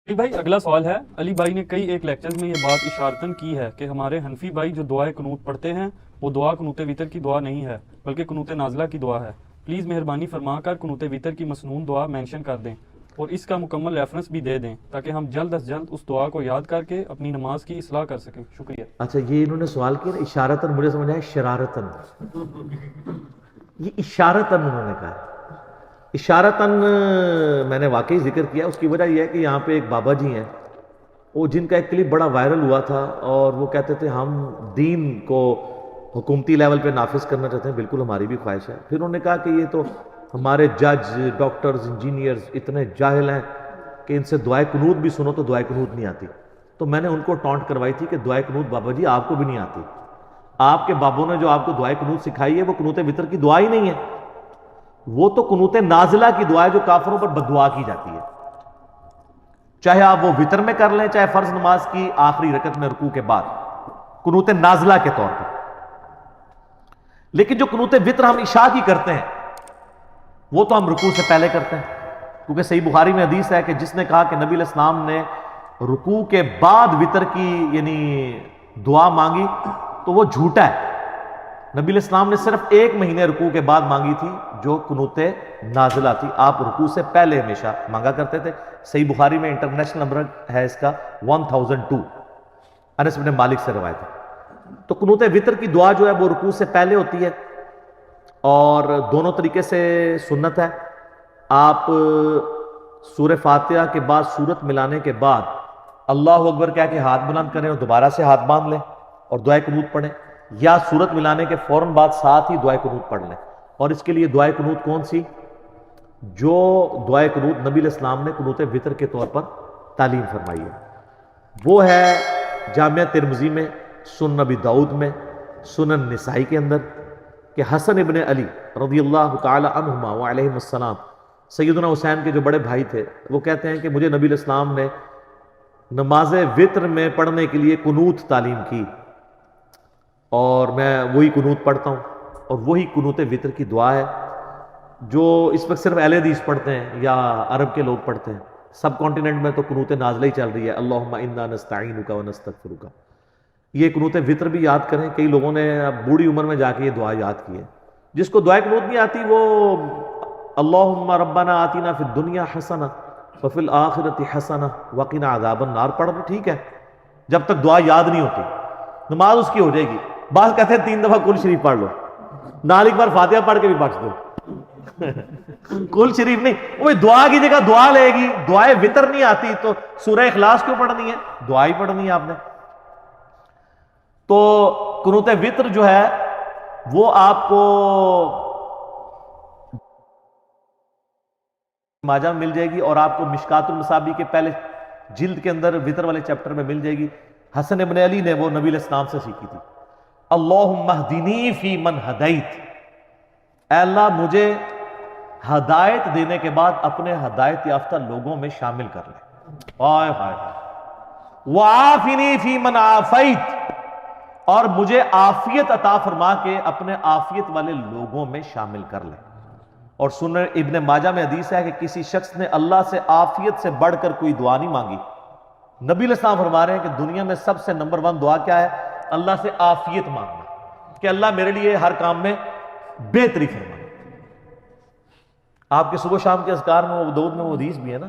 علی بھائی اگلا سوال ہے، علی بھائی نے کئی ایک لیکچرز میں یہ بات اشارتاً کی ہے کہ ہمارے حنفی بھائی جو دعائے قنوت پڑھتے ہیں وہ دعا قنوت وتر کی دعا نہیں ہے بلکہ قنوت نازلہ کی دعا ہے۔ پلیز مہربانی فرما کر قنوت وتر کی مسنون دعا مینشن کر دیں اور اس کا مکمل ریفرنس بھی دے دیں تاکہ ہم جلد از جلد اس دعا کو یاد کر کے اپنی نماز کی اصلاح کر سکیں۔ شکریہ۔ اچھا، یہ انہوں نے سوال کیا نا اشارتاً، مجھے سمجھ آیا شرارتاً، یہ اشارتاً انہوں نے کہا۔ اشارتاً میں نے واقعی ذکر کیا، اس کی وجہ یہ ہے کہ یہاں پہ ایک بابا جی ہیں، وہ جن کا ایک کلپ بڑا وائرل ہوا تھا اور وہ کہتے تھے ہم دین کو حکومتی لیول پہ نافذ کرنا چاہتے ہیں، بالکل ہماری بھی خواہش ہے۔ پھر انہوں نے کہا کہ یہ تو ہمارے جج، ڈاکٹرز، انجینئرز اتنے جاہل ہیں کہ ان سے دعائے قنوت بھی سنو تو دعائے قنوت نہیں آتی۔ تو میں نے ان کو ٹانٹ کروائی تھی کہ دعائے قنوت بابا جی آپ کو بھی نہیں آتی، آپ کے بابوں نے جو آپ کو دعائے قنوت سکھائی ہے وہ قنوت وتر کی دعا ہی نہیں ہے، وہ تو قنوت نازلہ کی دعا ہے جو کافروں پر بد دعا کی جاتی ہے، چاہے آپ وہ وتر میں کر لیں چاہے فرض نماز کی آخری رکعت میں رکوع کے بعد، قنوت نازلہ کے طور پر۔ لیکن جو قنوت وتر ہم عشاء کی کرتے ہیں وہ تو ہم رکوع سے پہلے کرتے ہیں، کیونکہ صحیح بخاری میں حدیث ہے کہ جس نے کہا کہ نبی علیہ السلام نے رکوع کے بعد وتر کی یعنی دعا مانگی تو وہ جھوٹا ہے۔ نبی علیہ السلام نے صرف 1 مہینے رکوع کے بعد مانگی تھی جو قنوت نازلہ تھی، آپ رکوع سے پہلے ہمیشہ مانگا کرتے تھے۔ صحیح بخاری میں انٹرنیشنل نمبر ہے اس کا 1002، انس بن مالک سے روایت ہے۔ تو قنوت وتر کی دعا جو ہے وہ رکوع سے پہلے ہوتی ہے اور دونوں طریقے سے سنت ہے۔ آپ سورہ فاتحہ کے بعد سورت ملانے کے بعد اللہ اکبر کہہ کے ہاتھ بلند کریں اور دوبارہ سے ہاتھ باندھ لیں اور دعائے قنوت پڑھیں، یا سورت ملانے کے فوراً بعد ساتھ ہی دعائے قنوت پڑھ لیں۔ اور اس کے لیے دعائے قنوت کون سی؟ جو دعائے قنوت نبی علیہ السلام نے قنوت وتر کے طور پر تعلیم فرمائی ہے وہ ہے جامعہ ترمذی میں، سنن نبی داؤد میں، سنن نسائی کے اندر، کہ حسن ابن علی رضی اللہ تعالی عنہما وعلیہم السلام، سیدنا حسین کے جو بڑے بھائی تھے، وہ کہتے ہیں کہ مجھے نبی علیہ السلام نے نماز وتر میں پڑھنے کے لیے قنوت تعلیم کی اور میں وہی قنوت پڑھتا ہوں، اور وہی قنوت وتر کی دعا ہے جو اس وقت صرف اہل حدیث پڑھتے ہیں یا عرب کے لوگ پڑھتے ہیں۔ سب کانٹیننٹ میں تو قنوت نازلہ ہی چل رہی ہے، اللہم انا نستعینک ونستغفرک۔ یہ قنوت وتر بھی یاد کریں، کئی لوگوں نے بوڑھی عمر میں جا کے یہ دعا یاد کی ہے۔ جس کو دعائے قنوت نہیں آتی وہ اللہم ربنا آتنا فی الدنیا حسنہ وفی الآخرۃ حسنہ وقنا عذاب النار پڑھ لو، ٹھیک ہے، جب تک دعا یاد نہیں ہوتی نماز اس کی ہو جائے گی۔ بعض کہتے ہیں 3 دفعہ کل شریف پڑھ لو، نال ایک بار فاتحہ پڑھ کے بھی بخش دو۔ کل شریف نہیں، وہ دعا کی جگہ دعا لے گی، دعائے وتر نہیں آتی تو سورہ اخلاص کیوں پڑھنی ہے؟ دعا ہی پڑھنی ہے آپ نے۔ تو قنوت وتر جو ہے وہ آپ کو ماجہ میں مل جائے گی اور آپ کو مشکات المصابیح کے پہلے جلد کے اندر وتر والے چیپٹر میں مل جائے گی۔ حسن ابن علی نے وہ نبی علیہ السلام سے سیکھی تھی۔ اللہم اہدنی فی من ہدیت، اے اللہ مجھے ہدایت دینے کے بعد اپنے ہدایت یافتہ لوگوں میں شامل کر لے۔ آئے ہائے۔ وعافنی فی من عافیت، اور مجھے عافیت عطا فرما کے اپنے عافیت والے لوگوں میں شامل کر لے۔ اور سنن ابن ماجہ میں حدیث ہے کہ کسی شخص نے اللہ سے عافیت سے بڑھ کر کوئی دعا نہیں مانگی۔ نبی علیہ السلام فرما رہے ہیں کہ دنیا میں سب سے نمبر 1 دعا کیا ہے؟ اللہ سے عافیت مانگنا، کہ اللہ میرے لیے ہر کام میں بہتری فرما۔ آپ کے صبح شام کے اذکار میں وہ دعود میں وہ حدیث بھی ہے نا،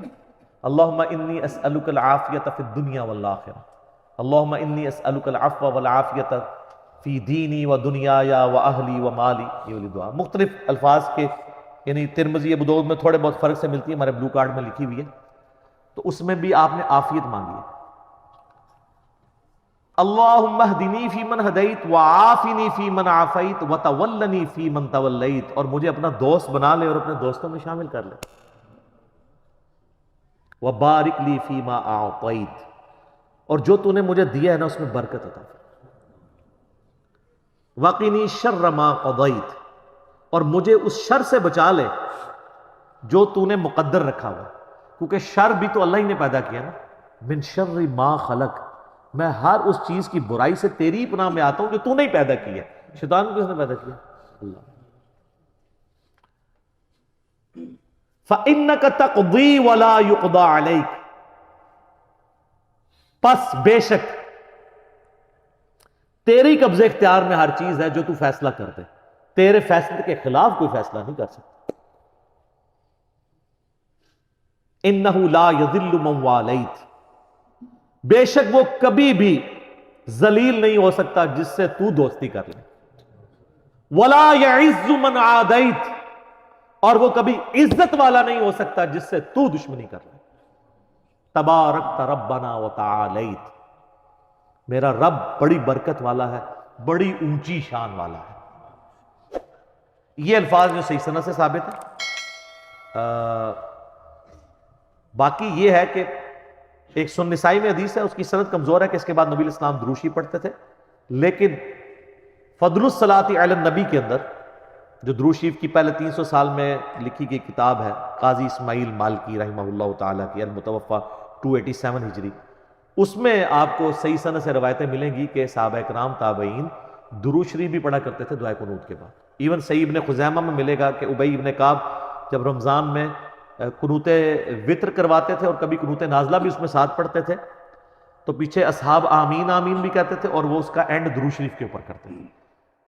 اللہم انی اسألک العافیت فی الدنیا والآخرہ، اللہم انی اسألک العفو والعافیت فی دینی و دنیای و اہلی و مالی۔ یہ والی دعا مختلف الفاظ کے، یعنی ترمذی ابو داؤد میں تھوڑے بہت فرق سے ملتی ہے، ہمارے بلو کارڈ میں لکھی ہوئی ہے، تو اس میں بھی آپ نے عافیت مانگی ہے۔ اللہم اہدنی فی من ہدیت وعافنی فی من عافیت وتولنی فی من تولیت، اور مجھے اپنا دوست بنا لے اور اپنے دوستوں میں شامل کر لے۔ وبارک لی فیما اعطیت، اور جو تو نے مجھے دیا ہے نا اس میں برکت عطا فرما۔ وقنی شر ما قضیت، اور مجھے اس شر سے بچا لے جو تو نے مقدر رکھا ہوا، کیونکہ شر بھی تو اللہ ہی نے پیدا کیا نا۔ من شر ما خلق، میں ہر اس چیز کی برائی سے تیری پناہ میں آتا ہوں جو تو نے ہی پیدا کیا۔ شیطان کو کس نے پیدا کیا؟ اللہ۔ فَإِنَّكَ تَقْضِي وَلَا يُقْضَى عَلَيْكَ، پس بے شک تیری قبضے اختیار میں ہر چیز ہے جو تو فیصلہ کر دے، تیرے فیصلے کے خلاف کوئی فیصلہ نہیں کر سکتا۔ انہ لا یذل من والیت، بے شک وہ کبھی بھی ذلیل نہیں ہو سکتا جس سے تو دوستی کر لے، ولا یعز من عادیت، اور وہ کبھی عزت والا نہیں ہو سکتا جس سے تو دشمنی کر لے۔ تبارکت ربنا وتعالیت، میرا رب بڑی برکت والا ہے، بڑی اونچی شان والا ہے۔ یہ الفاظ جو صحیح سند سے ثابت ہے۔ باقی یہ ہے کہ ایک سنن نسائی میں حدیث ہے، اس کی سند کمزور ہے کہ اس کے بعد نبی علیہ السلام دروشی پڑھتے تھے، لیکن فضل الصلاۃ علی النبی کے اندر جو درود شریف کی پہلے 300 سال میں لکھی گئی کتاب ہے قاضی اسماعیل مالکی رحمہ اللہ تعالیٰ کی، المتوفہ 287 ہجری، اس میں آپ کو صحیح سند سے روایتیں ملیں گی کہ صحابہ کرام تابعین درود شریف بھی پڑھا کرتے تھے دعائے قنوت کے بعد۔ ایون صحیح ابن خزیمہ میں ملے گا کہ ابی ابن کعب جب رمضان میں قنوت وطر کرواتے تھے اور کبھی قنوت نازلہ بھی اس میں ساتھ پڑھتے تھے، تو پیچھے اصحاب آمین آمین بھی کہتے تھے اور وہ اس کا اینڈ درود شریف کے اوپر کرتے تھے۔